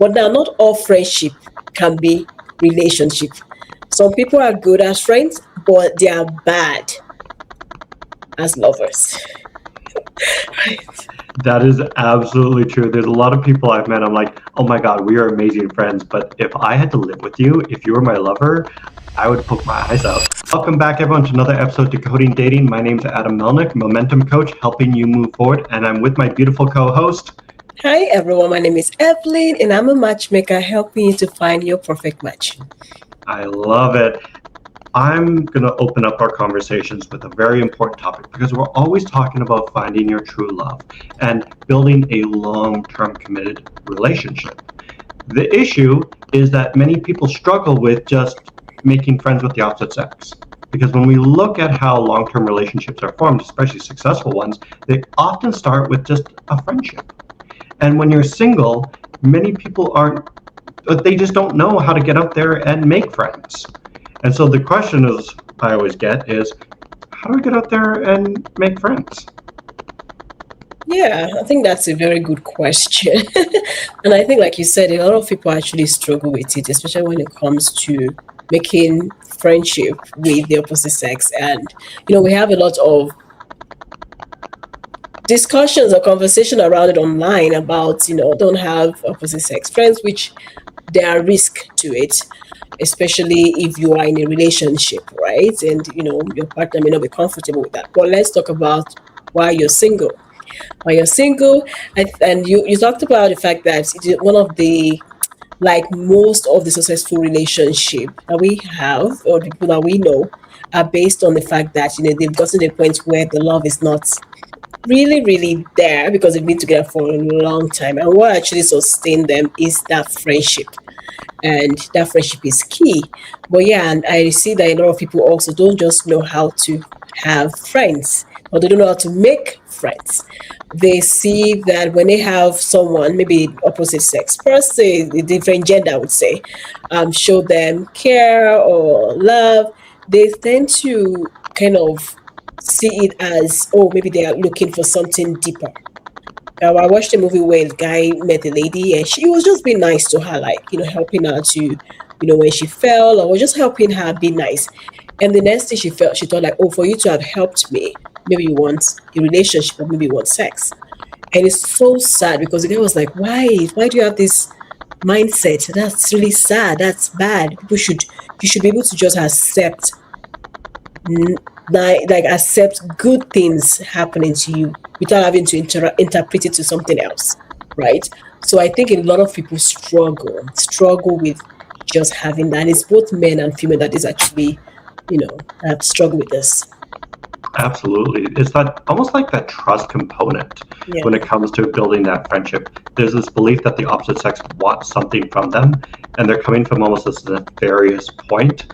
But now, not all friendship can be relationship. Some people are good as friends, but they are bad as lovers. Right. That is absolutely true. There's a lot of people I've met. I'm like, oh my God, we are amazing friends. But if I had to live with you, if you were my lover, I would poke my eyes out. Welcome back, everyone, to another episode of Decoding Dating. My name's Adam Melnick, momentum coach, helping you move forward. And I'm with my beautiful co-host. Hi, everyone. My name is Evelyn, and I'm a matchmaker helping you to find your perfect match. I love it. I'm going to open up our conversations with a very important topic because we're always talking about finding your true love and building a long-term committed relationship. The issue is that many people struggle with just making friends with the opposite sex. Because when we look at how long-term relationships are formed, especially successful ones, they often start with just a friendship. And when you're single, many people they just don't know how to get out there and make friends. And so the question I always get is, how do we get out there and make friends? Yeah, I think that's a very good question. And I think, like you said, a lot of people actually struggle with it, especially when it comes to making friendship with the opposite sex. And, we have a lot of discussions or conversation around it online about, don't have opposite sex friends, which there are risks to it, especially if you are in a relationship, right? And, your partner may not be comfortable with that. But let's talk about why you're single. Why you're single, and you talked about the fact that one of the, like most of the successful relationship that we have or the people that we know are based on the fact that, they've gotten to the point where the love is not really, really there because they've been together for a long time. And what actually sustained them is that friendship. And that friendship is key. But yeah, and I see that a lot of people also don't just know how to have friends, or they don't know how to make friends. They see that when they have someone, maybe opposite sex person, a different gender, I would say, show them care or love, they tend to kind of see it as, oh, maybe they are looking for something deeper. I watched a movie where the guy met a lady and she was just being nice to her, like, helping her to, when she fell, or just helping her be nice. And the next thing she thought like, oh, for you to have helped me, maybe you want a relationship or maybe you want sex. And it's so sad because the guy was like, why do you have this mindset? That's really sad. That's bad. You should be able to just accept, like accept good things happening to you without having to interpret it to something else, right? So I think a lot of people struggle with just having that. It's both men and female that is actually, that struggle with this. Absolutely. It's that almost like that trust component when it comes to building that friendship. There's this belief that the opposite sex wants something from them, and they're coming from almost this nefarious point.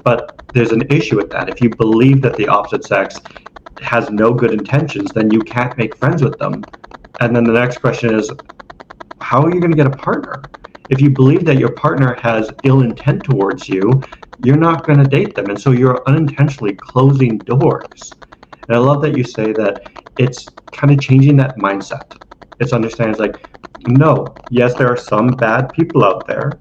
But there's an issue with that. If you believe that the opposite sex has no good intentions, then you can't make friends with them. And then the next question is, how are you going to get a partner? If you believe that your partner has ill intent towards you, you're not going to date them. And so you're unintentionally closing doors. And I love that you say that it's kind of changing that mindset. It's understanding, it's like, no, yes, there are some bad people out there.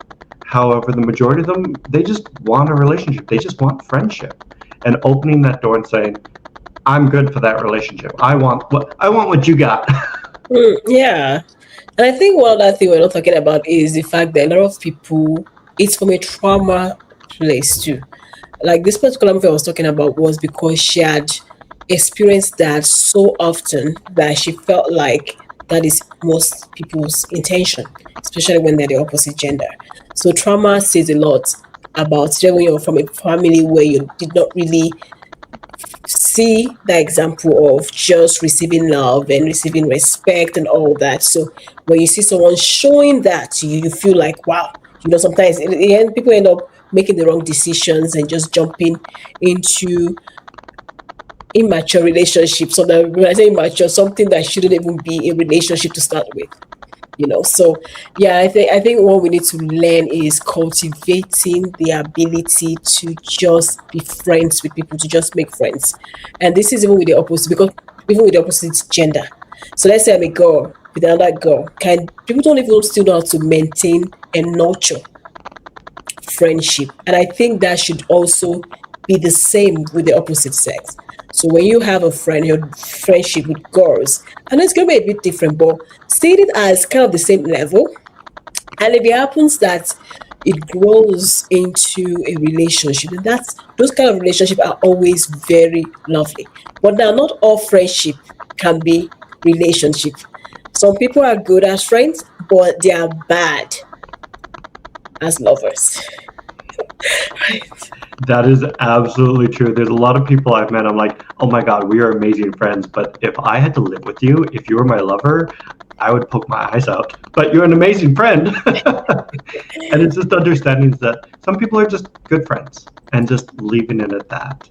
However, the majority of them, they just want a relationship. They just want friendship. And opening that door and saying, I'm good for that relationship. I want what you got. Yeah. And I think one other thing we're not talking about is the fact that a lot of people, it's from a trauma place too. Like this particular movie I was talking about was because she had experienced that so often that she felt like that is most people's intention, especially when they're the opposite gender. So trauma says a lot about, especially when you're from a family where you did not really see the example of just receiving love and receiving respect and all that. So when you see someone showing that to you, you feel like, wow, sometimes in the end, people end up making the wrong decisions and just jumping into immature relationships. So that when I say immature, something that shouldn't even be a relationship to start with. So yeah, I think what we need to learn is cultivating the ability to just be friends with people, to just make friends. And this is even with the opposite, because even with the opposite gender. So let's say I'm a girl, with another girl, can people don't even still know how to maintain and nurture friendship. And I think that should also be the same with the opposite sex. So when you have a friend, your friendship with girls, and it's gonna be a bit different, but see it as kind of the same level. And if it happens that it grows into a relationship, and that's those kind of relationships are always very lovely. But now not all friendship can be relationship. Some people are good as friends, but they are bad as lovers. Right. That is absolutely true. There's a lot of people I've met. I'm like, oh my God, we are amazing friends. But if I had to live with you, if you were my lover, I would poke my eyes out. But you're an amazing friend. And it's just understanding that some people are just good friends and just leaving it at that.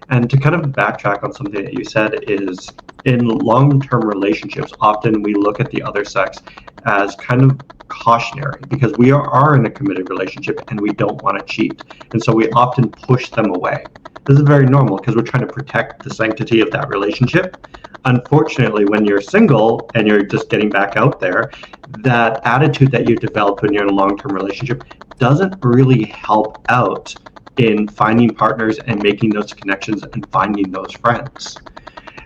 And to kind of backtrack on something that you said is in long-term relationships, often we look at the other sex as kind of cautionary because we are in a committed relationship and we don't want to cheat. And so we often push them away. This is very normal because we're trying to protect the sanctity of that relationship. Unfortunately, when you're single and you're just getting back out there, that attitude that you develop when you're in a long-term relationship doesn't really help out in finding partners and making those connections and finding those friends.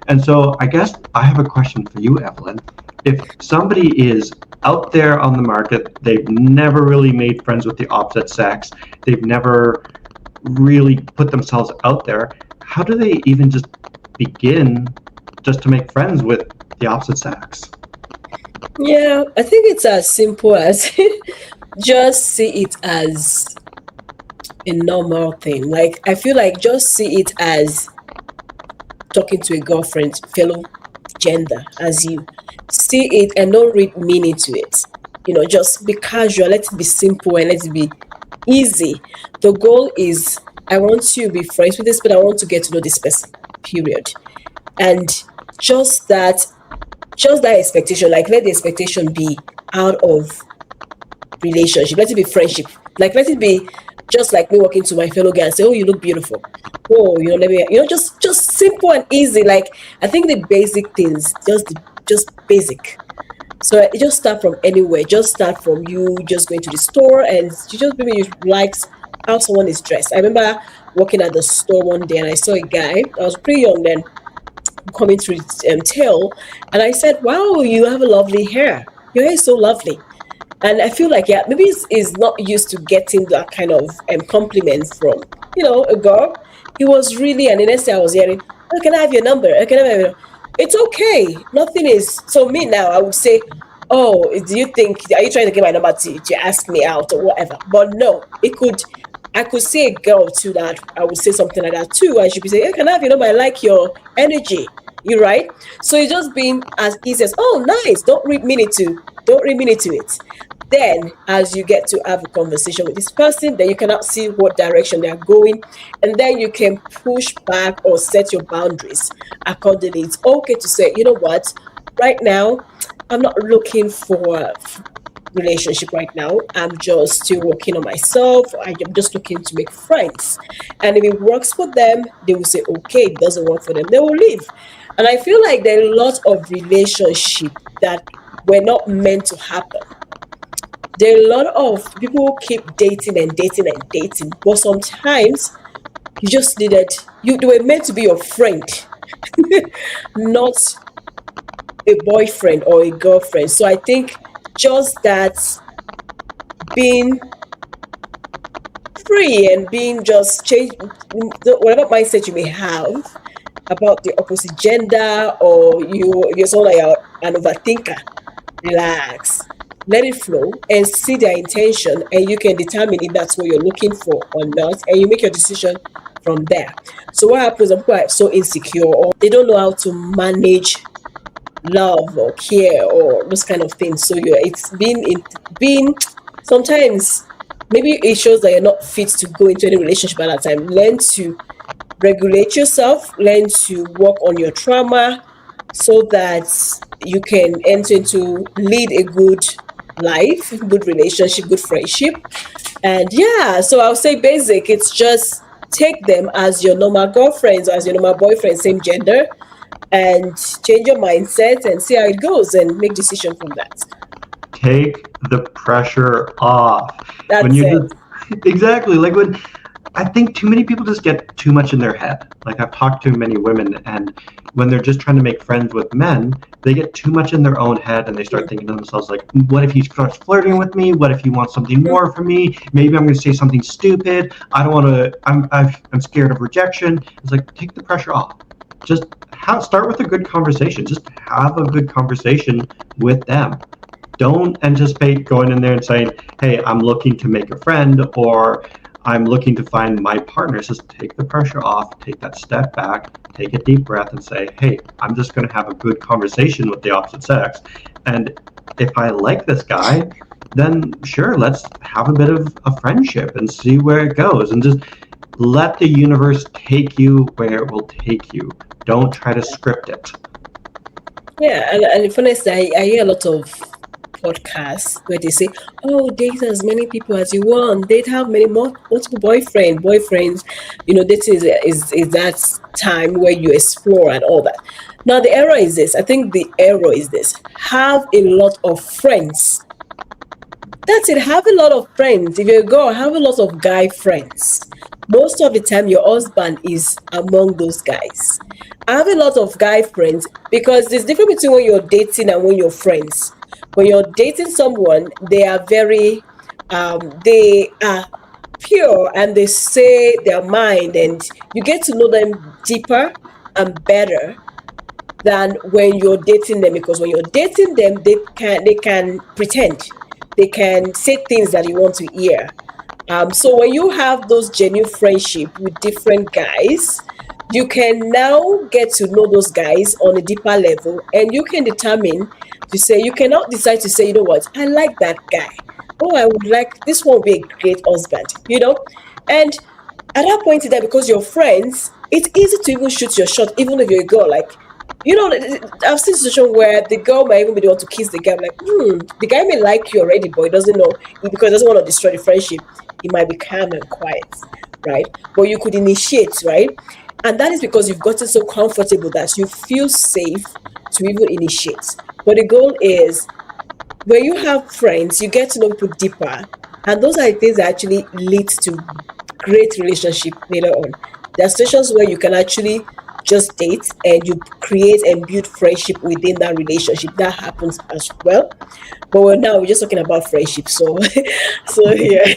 And so I guess I have a question for you, Evelyn. If somebody is out there on the market, they've never really made friends with the opposite sex, they've never really put themselves out there, how do they even just begin just to make friends with the opposite sex? Yeah, I think it's as simple as just see it as a normal thing. Like, I feel like just see it as talking to a girlfriend, fellow gender, as you see it and don't read meaning to it. Just be casual, let it be simple and let it be easy. The goal is I want to be friends with this, but I want to get to know this person, period. And just that just that expectation, like let the expectation be out of relationship, let it be friendship, like let it be just like me walking to my fellow guy and say, oh, you look beautiful, oh, let me, just simple and easy. Like, I think the basic things, just basic. So it just start from anywhere. Just start from you just going to the store and you just maybe you like how someone is dressed. I remember walking at the store one day and I saw a guy. I was pretty young then, coming through his tail, and I said, "Wow, you have a lovely hair. Your hair is so lovely." And I feel like, yeah, maybe he's not used to getting that kind of compliment from a girl. He was really, and the next day I was hearing, "Oh, can I have your number? Can I have your?" It's okay. Nothing is. So me now, I would say, "Oh, do you think? Are you trying to get my number to ask me out or whatever?" But no, it could. I could say a girl too that I would say something like that too. I should be saying, "Hey, can I have your number? I like your energy." You right? So it's just being as easy as, "Oh, nice." Don't read meaning to. Don't read meaning to it. Then, as you get to have a conversation with this person, then you cannot see what direction they are going, and then you can push back or set your boundaries accordingly. It's okay to say, you know what, right now, I'm not looking for relationship right now. I'm just still working on myself. I'm just looking to make friends. And if it works for them, they will say, okay. If it doesn't work for them, they will leave. And I feel like there are a lot of relationships that were not meant to happen. There are a lot of people who keep dating and dating and dating, but sometimes you just needed they were meant to be your friend, not a boyfriend or a girlfriend. So I think just that being free and being just change whatever mindset you may have about the opposite gender, or you're someone like an overthinker, relax, let it flow and see their intention, and you can determine if that's what you're looking for or not, and you make your decision from there. So what happens, people are so insecure or they don't know how to manage love or care or those kind of things. So it's being sometimes maybe it shows that you're not fit to go into any relationship at that time. Learn to regulate yourself, learn to work on your trauma so that you can enter into lead a good life, good relationship, good friendship. And yeah, so I'll say basic, it's just take them as your normal girlfriends, as your normal boyfriend, same gender. and change your mindset and see how it goes and make decision from that. Take the pressure off. When That's you it. just exactly like when I think too many people just get too much in their head. Like I've talked to many women, and when they're just trying to make friends with men, they get too much in their own head, and they start thinking to themselves like, "What if he starts flirting with me? What if he wants something Mhm. more from me? Maybe I'm going to say something stupid. I don't want to. I'm scared of rejection." It's like take the pressure off. Just start with a good conversation. Just have a good conversation with them. Don't anticipate going in there and saying, "Hey, I'm looking to make a friend," or "I'm looking to find my partner." Just take the pressure off, take that step back, take a deep breath, and say, "Hey, I'm just going to have a good conversation with the opposite sex. And if I like this guy, then sure, let's have a bit of a friendship and see where it goes." And just let the universe take you where it will take you. Don't try to script it. Yeah, and the funniest, I hear a lot of podcasts where they say, "Oh, date as many people as you want. Date have many more multiple boyfriends. Dating is that time where you explore and all that." Now the error is this. I think the error is this: have a lot of friends. That's it. Have a lot of friends. If you're a girl, have a lot of guy friends. Most of the time, your husband is among those guys. Have a lot of guy friends because there's difference between when you're dating and when you're friends. When you're dating someone, they are pure and they say their mind, and you get to know them deeper and better than when you're dating them, because when you're dating them they can pretend, they can say things that you want to hear. So when you have those genuine friendship with different guys, you can now get to know those guys on a deeper level, and you can determine to say, you cannot decide to say, you know what, I like that guy. Oh, I would like this one would be a great husband. And at that point in time, because you're friends, it's easy to even shoot your shot, even if you're a girl. Like, I've seen a situation where the girl might even be the one to kiss the guy. I'm like, the guy may like you already, but he doesn't know, because he doesn't want to destroy the friendship. He might be calm and quiet, right? But you could initiate, right? And that is because you've gotten so comfortable that you feel safe to even initiate. But the goal is, when you have friends, you get to know people deeper. And those are the things that actually lead to great relationship later on. There are situations where you can actually just date and you create and build friendship within that relationship. That happens as well. But now we're just talking about friendship. So, so yeah.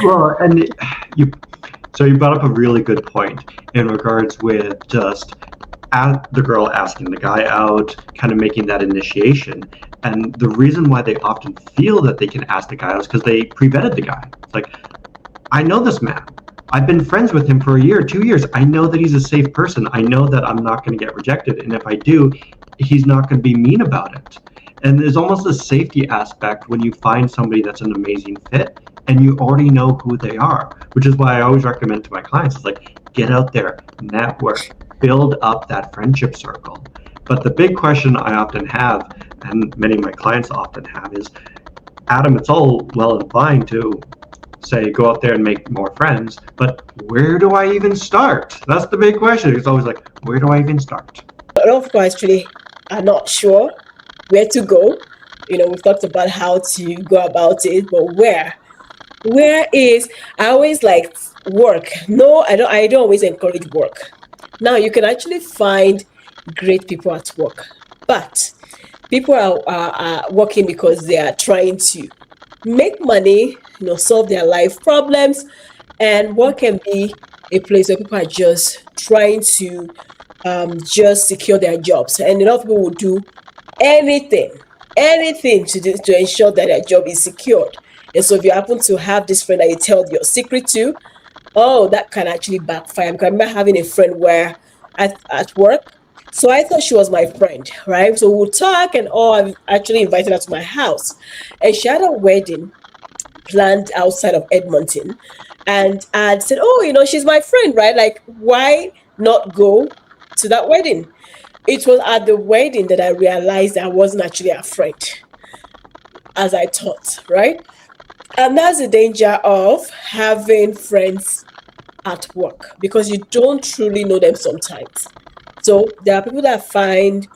Well, and you so you brought up a really good point in regards with just the girl asking the guy out, kind of making that initiation. And the reason why they often feel that they can ask the guy out is because they pre-vetted the guy. It's like, I know this man. I've been friends with him for a year, 2 years. I know that he's a safe person. I know that I'm not going to get rejected. And if I do, he's not going to be mean about it. And there's almost a safety aspect when you find somebody that's an amazing fit and you already know who they are, which is why I always recommend to my clients, it's like, get out there, network, build up that friendship circle. But the big question I often have, and many of my clients often have, is, Adam, it's all well and fine to say go out there and make more friends, but where do I even start? That's the big question. It's always like, where do I even start? A lot of people actually are not sure where to go. We've talked about how to go about it, but where is, I always like work. No, I don't always encourage work. Now you can actually find great people at work, but people are working because they are trying to make money, solve their life problems. And work can be a place where people are just trying to just secure their jobs, and a lot of people will do anything, anything to ensure that their job is secured. And so if you happen to have this friend that you tell your secret to, oh, that can actually backfire. Because I remember having a friend where at work, so I thought she was my friend, right? So we'll talk and all. I've actually invited her to my house, and she had a wedding planned outside of Edmonton. And I'd said, oh, she's my friend, right? Like, why not go to that wedding? It was at the wedding that I realized I wasn't actually a friend, as I thought, right? And that's the danger of having friends at work, because you don't truly know them sometimes. So there are people that find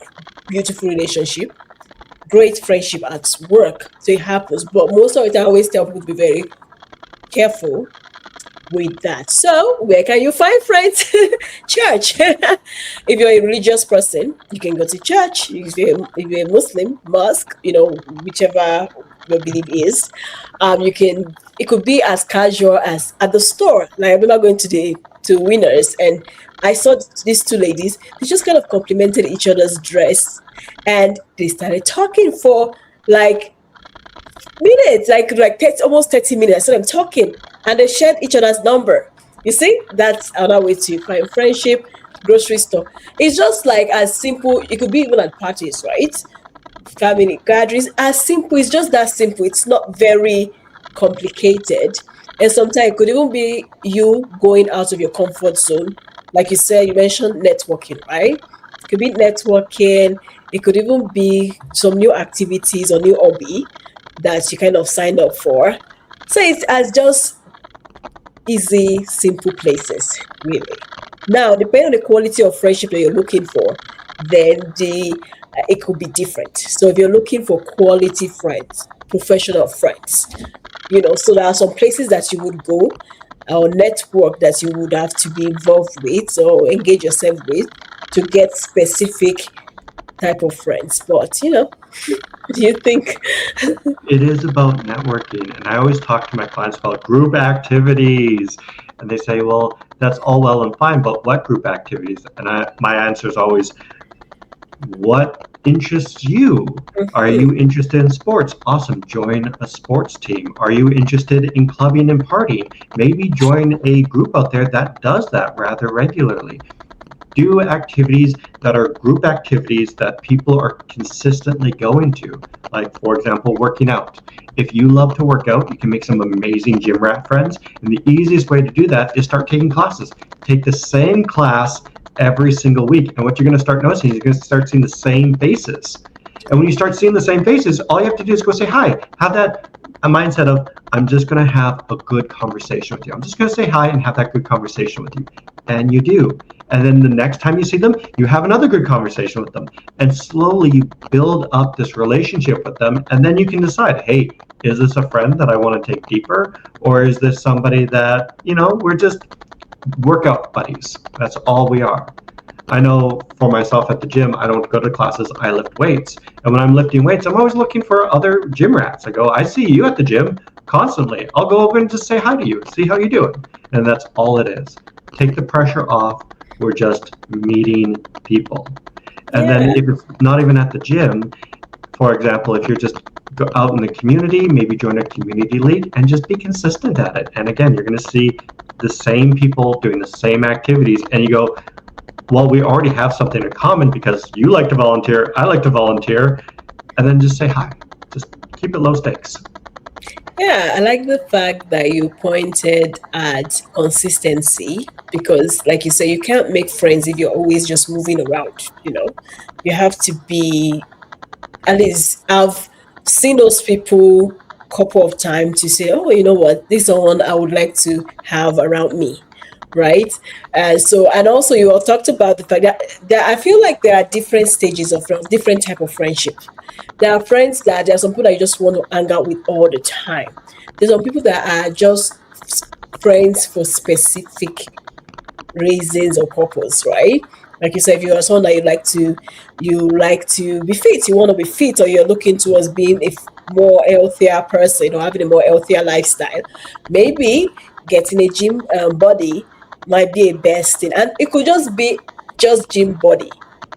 beautiful relationship, great friendship at work. So it happens. But most of the time I always tell people to be very careful with that. So, where can you find friends? Church. If you're a religious person, you can go to church. If you're a Muslim, mosque, whichever your belief is. It could be as casual as at the store. Like, I remember going to Winners, and I saw these two ladies. They just kind of complimented each other's dress, and they started talking for like minutes, like 30, almost 30 minutes. I saw them talking, and they shared each other's number. You see, that's another way to find friendship. Grocery store. It's just like as simple. It could be even at parties, right? Family gatherings. As simple. It's just that simple. It's not very complicated. And sometimes it could even be you going out of your comfort zone. Like you said, you mentioned networking, right? It could be networking. It could even be some new activities or new hobby that you kind of signed up for. So it's as just easy, simple places, really. Now, depending on the quality of friendship that you're looking for, then the it could be different. So if you're looking for quality friends, professional friends, so there are some places that you would go or network that you would have to be involved with or engage yourself with to get specific type of friends. But do you think? It is about networking, and I always talk to my clients about group activities, and they say, well, that's all well and fine, but what group activities? And my answer is always, what interests you? Are Mhm. you interested in sports? Awesome, join a sports team. Are you interested in clubbing and partying? Maybe join a group out there that does that rather regularly. Do activities that are group activities that people are consistently going to. Like, for example, working out. If you love to work out, you can make some amazing gym rat friends. And the easiest way to do that is start taking classes. Take the same class every single week. And what you're going to start noticing is you're going to start seeing the same faces. And when you start seeing the same faces, all you have to do is go say hi. Have that a mindset of, I'm just going to have a good conversation with you. I'm just going to say hi and have that good conversation with you. And you do. And then the next time you see them, you have another good conversation with them. And slowly you build up this relationship with them. And then you can decide, hey, is this a friend that I want to take deeper? Or is this somebody that, we're just workout buddies? That's all we are. I know for myself at the gym, I don't go to classes, I lift weights. And when I'm lifting weights, I'm always looking for other gym rats. I go, I see you at the gym constantly. I'll go over and just say hi to you, see how you're doing. And that's all it is. Take the pressure off. We're just meeting people. And then Yeah. if it's not even at the gym, for example, if you're just out in the community, maybe join a community league and just be consistent at it. And again, you're going to see the same people doing the same activities. And you go, well, we already have something in common because you like to volunteer, I like to volunteer, and then just say hi. Just keep it low stakes. Yeah, I like the fact that you pointed at consistency because, like you say, you can't make friends if you're always just moving around. You have to be at least. I've seen those people couple of times to say, oh, you know what, this is someone I would like to have around me, right? And also you all talked about the fact that I feel like there are different stages of friends, different type of friendship. There are friends that there are some people that you just want to hang out with all the time. There's some people that are just friends for specific reasons or purpose, right? Like you said, if you are someone that you like to be fit, you want to be fit, or you're looking towards being a more healthier person or having a more healthier lifestyle, maybe getting a gym body might be a best thing, and it could just be just gym body,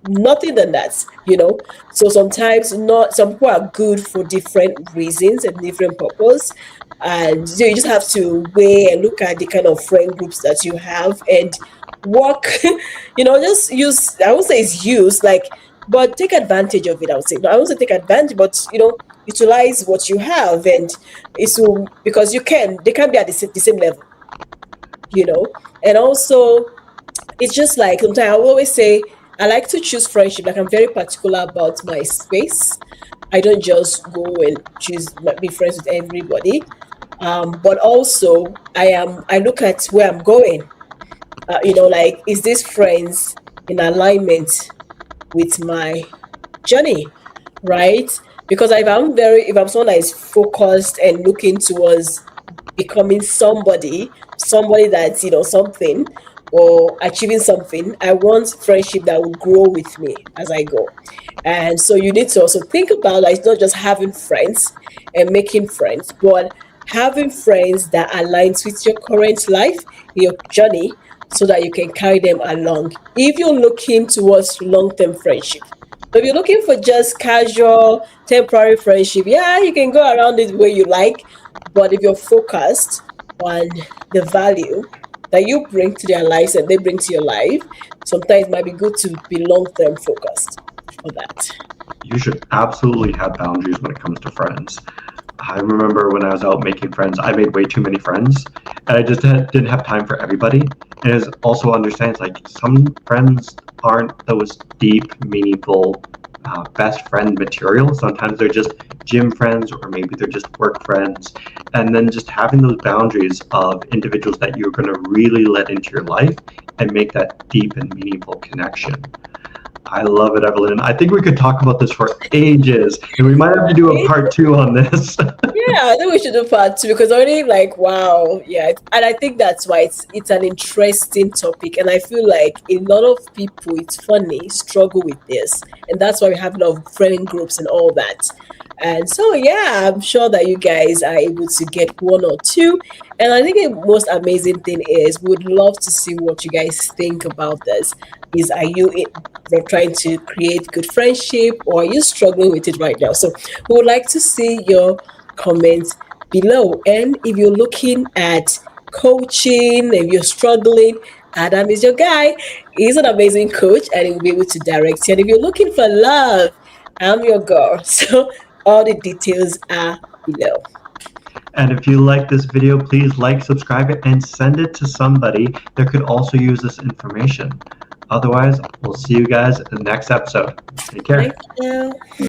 nothing than that. So sometimes not some people are good for different reasons and different purpose, and so you just have to weigh and look at the kind of friend groups that you have and work. Just use, I won't say it's use like, but take advantage of it. I would say, no, I won't say take advantage, but utilize what you have, and because they can be at the same level, and also it's just like sometimes I will always say I like to choose friendship. Like, I'm very particular about my space. I don't just go and be friends with everybody. But also I look at where I'm going. Like, is this friends in alignment with my journey, right? Because if I'm someone that is focused and looking towards becoming somebody that's, something, or achieving something, I want friendship that will grow with me as I go. And so you need to also think about, like, it's not just having friends and making friends, but having friends that aligns with your current life, your journey, so that you can carry them along. If you're looking towards long-term friendship, so if you're looking for just casual, temporary friendship, yeah, you can go around it the way you like. But if you're focused on the value that you bring to their lives and they bring to your life, sometimes it might be good to be long-term focused for that. You should absolutely have boundaries when it comes to friends. I remember when I was out making friends, I made way too many friends, and I just didn't have time for everybody. And it's also understands like some friends aren't those deep, meaningful, best friend material. Sometimes they're just gym friends, or maybe they're just work friends. And then just having those boundaries of individuals that you're going to really let into your life and make that deep and meaningful connection. I love it, Evelyn. I think we could talk about this for ages, and we might have to do a part two on this. Yeah, I think we should do part two because already like wow, yeah, and I think that's why it's an interesting topic, and I feel like a lot of people, it's funny, struggle with this, and that's why we have a lot of friend groups and all that. And so yeah, I'm sure that you guys are able to get one or two. And I think the most amazing thing is we would love to see what you guys think about this. Is are you trying to create good friendship, or are you struggling with it right now? So we would like to see your comments below. And if you're looking at coaching, if you're struggling, Adam is your guy. He's an amazing coach and he'll be able to direct you. And if you're looking for love, I'm your girl. So all the details are below. And if you like this video, please like, subscribe it, and send it to somebody that could also use this information. Otherwise, we'll see you guys in the next episode. Take care. Thank you.